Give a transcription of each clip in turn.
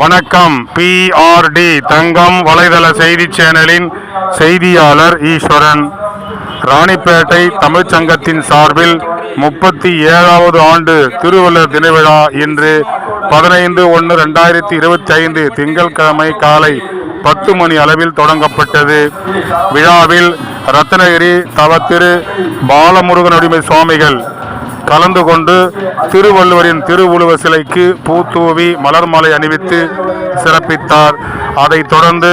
வணக்கம். PRD தங்கம் வலைதள செய்தி சேனலின் செய்தியாளர் ஈஸ்வரன். ராணிப்பேட்டை தமிழ்ச்சங்கத்தின் சார்பில் 37வது ஆண்டு திருவள்ளுவர் தின விழா இன்று 15/1/2025 திங்கட்கிழமை காலை 10 மணி அளவில் தொடங்கப்பட்டது. விழாவில் ரத்னகிரி தவ திரு பாலமுருகனடிமை சுவாமிகள் கலந்து கொண்டு திருவள்ளுவரின் திருவுருவ சிலைக்கு பூத்தூவி மலர் மாலை அணிவித்து சிறப்பித்தார். அதைத் தொடர்ந்து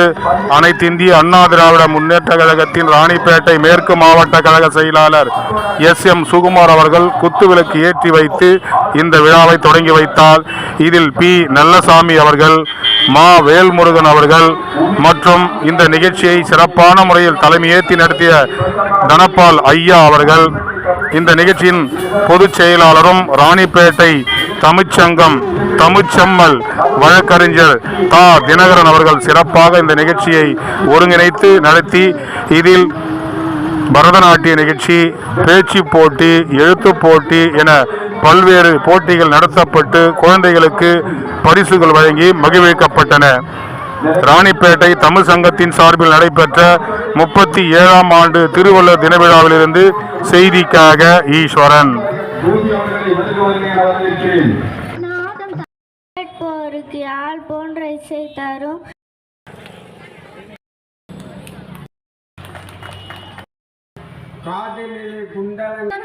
அனைத்திந்திய அண்ணா திராவிட முன்னேற்ற கழகத்தின் ராணிப்பேட்டை மேற்கு மாவட்ட கழக செயலாளர் SM சுகுமார் அவர்கள் குத்துவிளக்கு ஏற்றி வைத்து இந்த விழாவை தொடங்கி வைத்தார். இதில் P நல்லசாமி அவர்கள், மா வேல்முருகன் அவர்கள் மற்றும் இந்த நிகழ்ச்சியை சிறப்பான முறையில் தலைமையேற்றி நடத்திய தனபால் ஐயா அவர்கள், இந்த நிகழ்ச்சியின் பொதுச் செயலாளரும் ராணிப்பேட்டை தமிழ்ச்சங்கம் தமிழ்ச்செம்மல் வழக்கறிஞர் தா தினகரன் அவர்கள் சிறப்பாக இந்த நிகழ்ச்சியை ஒருங்கிணைத்து நடத்தி இதில் பரதநாட்டிய நிகழ்ச்சி, பேச்சு போட்டி, எழுத்து போட்டி என பல்வேறு போட்டிகள் நடத்தப்பட்டு குழந்தைகளுக்கு பரிசுகள் வழங்கி மகிழ்விக்கப்பட்டன. ராணிப்பேட்டை தமிழ் சங்கத்தின் சார்பில் நடைபெற்ற 37ஆம் ஆண்டு திருவள்ளுவர் தின விழாவிலிருந்து செய்திக்காக ஈஸ்வரன். போன்ற இசை தரும் காதலிலே குண்டலங்கள்